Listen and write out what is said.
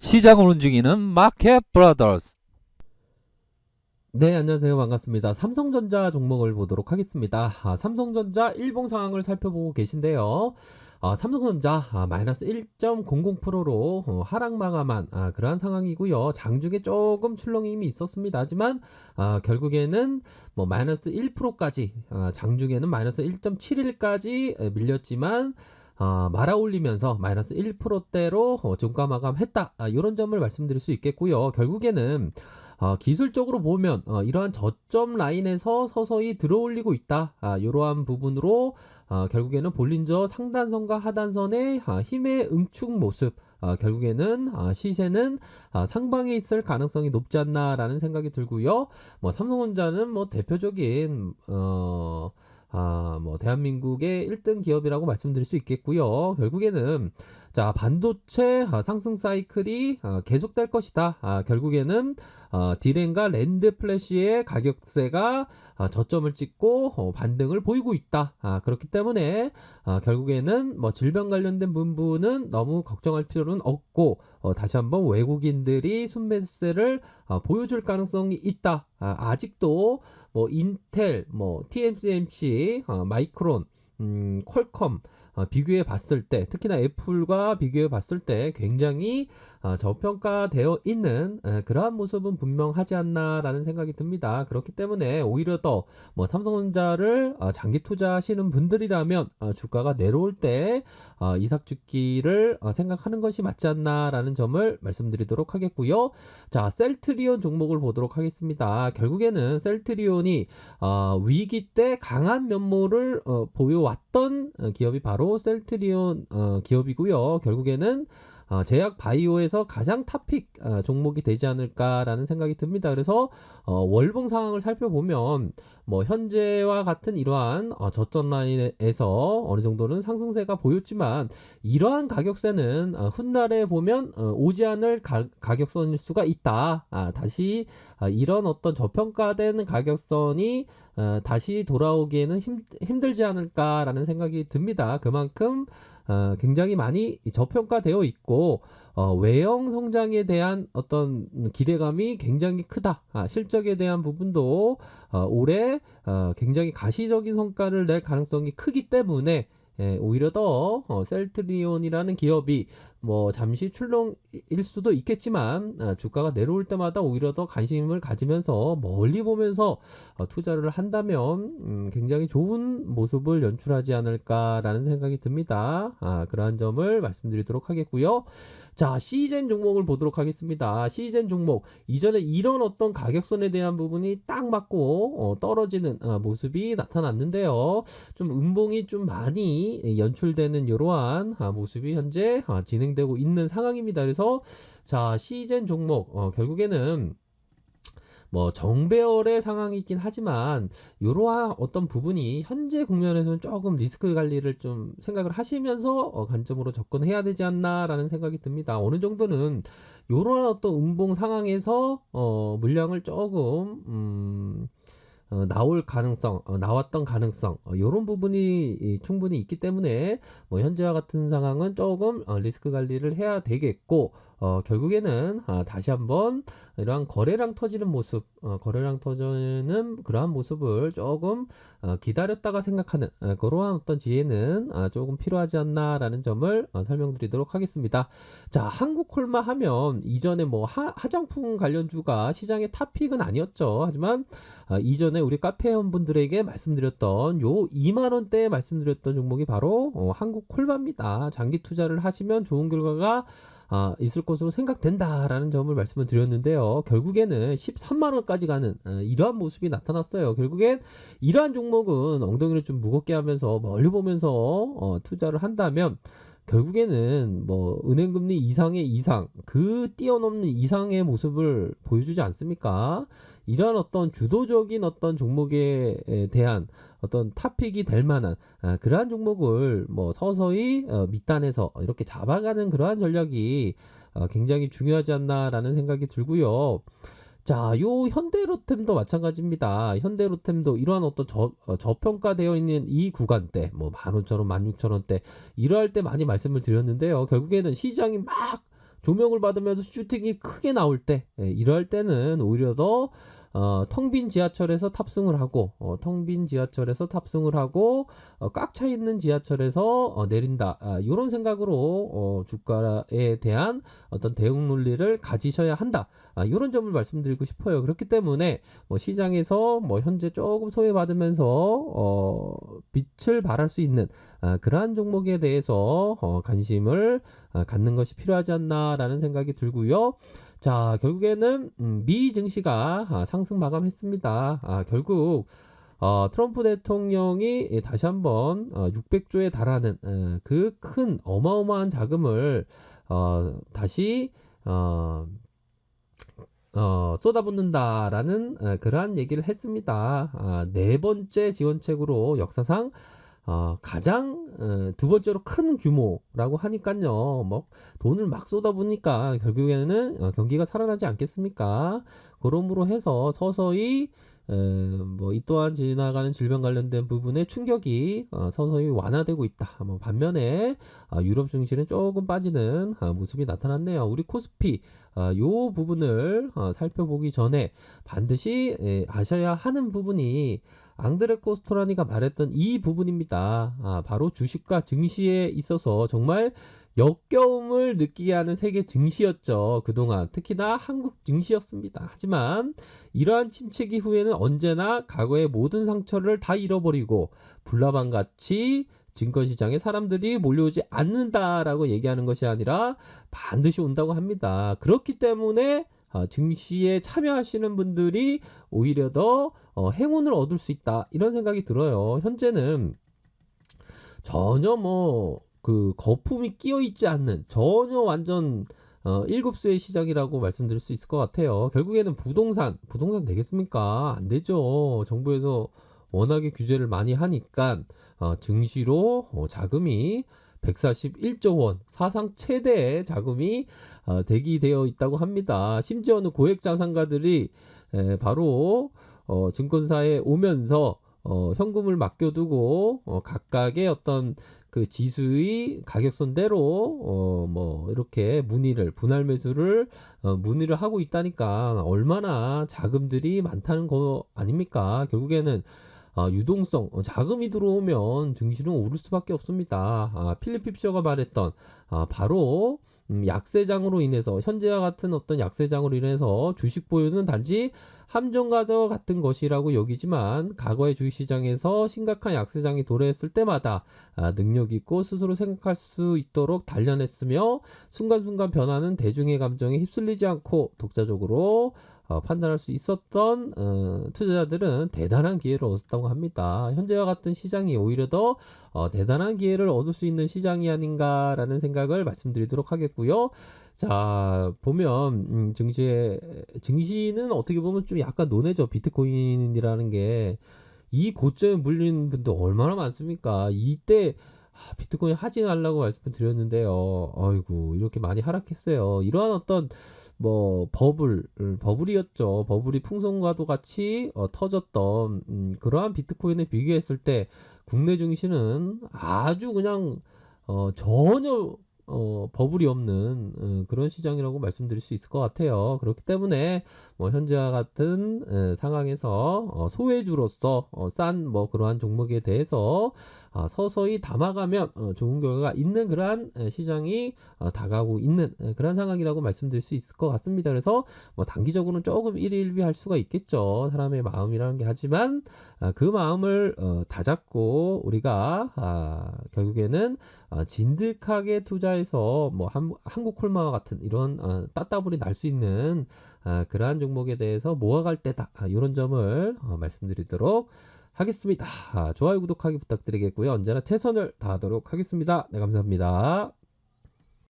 시장을 움직이는 마켓 브라더스. 네, 안녕하세요. 반갑습니다. 삼성전자 종목을 보도록 하겠습니다. 삼성전자 일봉 상황을 살펴보고 계신데요. 삼성전자 마이너스 1.00%로 하락 마감한 그러한 상황이고요. 장중에 조금 출렁임이 있었습니다. 하지만 결국에는 뭐 마이너스 1%까지 장중에는 마이너스 1.71까지 밀렸지만 말아 올리면서 마이너스 1%대로 종가 마감했다. 이런 점을 말씀드릴 수 있겠고요. 결국에는 기술적으로 보면 이러한 저점 라인에서 서서히 들어올리고 있다. 이러한 부분으로 결국에는 볼린저 상단선과 하단선의 힘의 응축 모습, 결국에는 시세는 상방에 있을 가능성이 높지 않나라는 생각이 들고요. 뭐 삼성전자는 뭐 대표적인 뭐 대한민국의 1등 기업이라고 말씀드릴 수 있겠고요. 결국에는 자, 반도체 상승 사이클이 계속될 것이다. 결국에는 디램과 랜드 플래시의 가격세가 저점을 찍고 반등을 보이고 있다. 그렇기 때문에 결국에는 뭐 질병 관련된 부분은 너무 걱정할 필요는 없고 다시 한번 외국인들이 순매수세를 보여줄 가능성이 있다. 아직도 뭐 인텔, 뭐 TSMC, 마이크론, 퀄컴 비교해 봤을 때, 특히나 애플과 비교해 봤을 때 굉장히 저평가되어 있는 그러한 모습은 분명하지 않나라는 생각이 듭니다. 그렇기 때문에 오히려 더 뭐 삼성전자를 장기 투자하시는 분들이라면 주가가 내려올 때 이삭 죽기를 생각하는 것이 맞지 않나라는 점을 말씀드리도록 하겠고요. 자, 셀트리온 종목을 보도록 하겠습니다. 결국에는 셀트리온이 위기 때 강한 면모를 보여왔던 기업이 바로 셀트리온 기업이고요. 결국에는 제약 바이오에서 가장 탑픽 종목이 되지 않을까라는 생각이 듭니다. 그래서 월봉 상황을 살펴보면 뭐 현재와 같은 이러한 저점 라인에서 어느 정도는 상승세가 보였지만 이러한 가격세는 훗날에 보면 오지 않을 가격선일 수가 있다. 다시 이런 어떤 저평가된 가격선이 다시 돌아오기에는 힘들지 않을까라는 생각이 듭니다. 그만큼 굉장히 많이 저평가되어 있고 외형 성장에 대한 어떤 기대감이 굉장히 크다. 실적에 대한 부분도 올해 굉장히 가시적인 성과를 낼 가능성이 크기 때문에 오히려 더 셀트리온이라는 기업이 뭐 잠시 출렁일 수도 있겠지만 주가가 내려올 때마다 오히려 더 관심을 가지면서 멀리 보면서 투자를 한다면 굉장히 좋은 모습을 연출하지 않을까라는 생각이 듭니다. 그러한 점을 말씀드리도록 하겠고요. 자, 시젠 종목을 보도록 하겠습니다. 시젠 종목 이전에 이런 어떤 가격선에 대한 부분이 딱 맞고 떨어지는 모습이 나타났는데요. 좀 음봉이 좀 많이 연출되는 이러한 모습이 현재 진행되고 있는 상황입니다. 그래서 자, 시젠 종목 결국에는 뭐 정배열의 상황이긴 하지만 이러한 어떤 부분이 현재 국면에서는 조금 리스크 관리를 좀 생각을 하시면서 관점으로 접근해야 되지 않나라는 생각이 듭니다. 어느 정도는 이러한 어떤 음봉 상황에서 물량을 조금 나올 가능성, 나왔던 가능성, 이런 부분이 충분히 있기 때문에 뭐 현재와 같은 상황은 조금 리스크 관리를 해야 되겠고, 결국에는 다시 한번 이러한 거래량 터지는 모습, 거래량 터지는 그러한 모습을 조금 기다렸다가 생각하는 그러한 어떤 지혜는 조금 필요하지 않나라는 점을 설명드리도록 하겠습니다. 자, 한국콜마 하면 이전에 뭐 화장품 관련주가 시장의 탑픽은 아니었죠. 하지만 이전에 우리 카페 회원분들에게 말씀드렸던 요 2만원대에 말씀드렸던 종목이 바로 한국콜마입니다. 장기 투자를 하시면 좋은 결과가 있을 것으로 생각된다라는 점을 말씀을 드렸는데요. 결국에는 13만원까지 가는 이러한 모습이 나타났어요. 결국엔 이러한 종목은 엉덩이를 좀 무겁게 하면서 멀리 보면서 투자를 한다면 결국에는 뭐 은행금리 이상의 이상 그 뛰어넘는 이상의 모습을 보여주지 않습니까? 이러한 어떤 주도적인 어떤 종목에 대한 어떤 탑픽이 될 만한 그러한 종목을 뭐 서서히 밑단에서 이렇게 잡아가는 그러한 전략이 굉장히 중요하지 않나라는 생각이 들고요. 자, 요 현대로템도 마찬가지입니다. 현대로템도 이러한 어떤 저평가되어 있는 이 구간대, 뭐 15,000원, 16,000원대 이러할 때 많이 말씀을 드렸는데요. 결국에는 시장이 막 조명을 받으면서 슈팅이 크게 나올 때, 이럴 때는 오히려 더 텅 빈 지하철에서 탑승을 하고, 꽉 차 있는 지하철에서 내린다. 요런 생각으로 주가에 대한 어떤 대응 논리를 가지셔야 한다. 요런 점을 말씀드리고 싶어요. 그렇기 때문에 뭐 시장에서 뭐 현재 조금 소외받으면서 빛을 발할 수 있는 그러한 종목에 대해서 관심을 갖는 것이 필요하지 않나라는 생각이 들고요. 자, 결국에는 미 증시가 상승 마감했습니다. 결국 트럼프 대통령이 다시 한번 600조에 달하는 그 큰 어마어마한 자금을 다시 쏟아붓는다라는 그러한 얘기를 했습니다. 네 번째 지원책으로 역사상 가장 두 번째로 큰 규모라고 하니까요. 뭐 돈을 막 쏟아부으니까 결국에는 경기가 살아나지 않겠습니까? 그러므로 해서 서서히 뭐 이 또한 지나가는 질병 관련된 부분의 충격이 서서히 완화되고 있다. 뭐 반면에 유럽 증시는 조금 빠지는 모습이 나타났네요. 우리 코스피 요 부분을 살펴보기 전에 반드시 아셔야 하는 부분이 앙드레 코스토라니가 말했던 이 부분입니다. 바로 주식과 증시에 있어서 정말 역겨움을 느끼게 하는 세계 증시였죠. 그동안 특히나 한국 증시였습니다. 하지만 이러한 침체기 후에는 언제나 과거의 모든 상처를 다 잃어버리고 불나방같이 증권시장에 사람들이 몰려오지 않는다라고 얘기하는 것이 아니라 반드시 온다고 합니다. 그렇기 때문에 증시에 참여하시는 분들이 오히려 더 행운을 얻을 수 있다, 이런 생각이 들어요. 현재는 전혀 뭐 그 거품이 끼어 있지 않는, 전혀 완전 일곱수의 시장이라고 말씀드릴 수 있을 것 같아요. 결국에는 부동산 되겠습니까? 안 되죠. 정부에서 워낙에 규제를 많이 하니까 증시로 자금이 141조 원, 사상 최대의 자금이 대기되어 있다고 합니다. 심지어는 고액 자산가들이 바로 증권사에 오면서 현금을 맡겨두고 각각의 어떤 그 지수의 가격선대로 뭐 이렇게 분할 매수를 문의를 하고 있다니까 얼마나 자금들이 많다는 거 아닙니까? 결국에는 유동성, 자금이 들어오면 증시는 오를 수밖에 없습니다. 필립 핍셔가 말했던 바로 약세장으로 인해서, 현재와 같은 어떤 약세장으로 인해서 주식 보유는 단지 함정과도 같은 것이라고 여기지만 과거의 주식시장에서 심각한 약세장이 도래했을 때마다 능력 있고 스스로 생각할 수 있도록 단련했으며 순간순간 변하는 대중의 감정에 휩쓸리지 않고 독자적으로 판단할 수 있었던 투자자들은 대단한 기회를 얻었다고 합니다. 현재와 같은 시장이 오히려 더 대단한 기회를 얻을 수 있는 시장이 아닌가라는 생각을 말씀드리도록 하겠고요. 자, 보면 증시는 어떻게 보면 좀 약간 논외죠. 비트코인이라는 게 이 고점에 물린 분도 얼마나 많습니까? 이때 비트코인 하지 말라고 말씀을 드렸는데요. 아이고, 이렇게 많이 하락했어요. 이러한 어떤 뭐 버블이었죠. 버블이 풍선과도 같이 터졌던 그러한 비트코인에 비교했을 때 국내 증시는 아주 그냥 전혀 버블이 없는 그런 시장이라고 말씀드릴 수 있을 것 같아요. 그렇기 때문에 뭐 현재와 같은 상황에서 소외주로서 싼 뭐 그러한 종목에 대해서 서서히 담아가면 좋은 결과가 있는 그러한 시장이 다가오고 있는 그런 상황이라고 말씀드릴 수 있을 것 같습니다. 그래서 뭐 단기적으로는 조금 일희일비할 수가 있겠죠. 사람의 마음이라는 게. 하지만 그 마음을 다잡고 우리가 결국에는 진득하게 투자해서 뭐 한국콜마와 같은 이런 따따블이 날 수 있는 그러한 종목에 대해서 모아갈 때다, 이런 점을 말씀드리도록 하겠습니다. 좋아요, 구독하기 부탁드리겠고요. 언제나 최선을 다하도록 하겠습니다. 네, 감사합니다.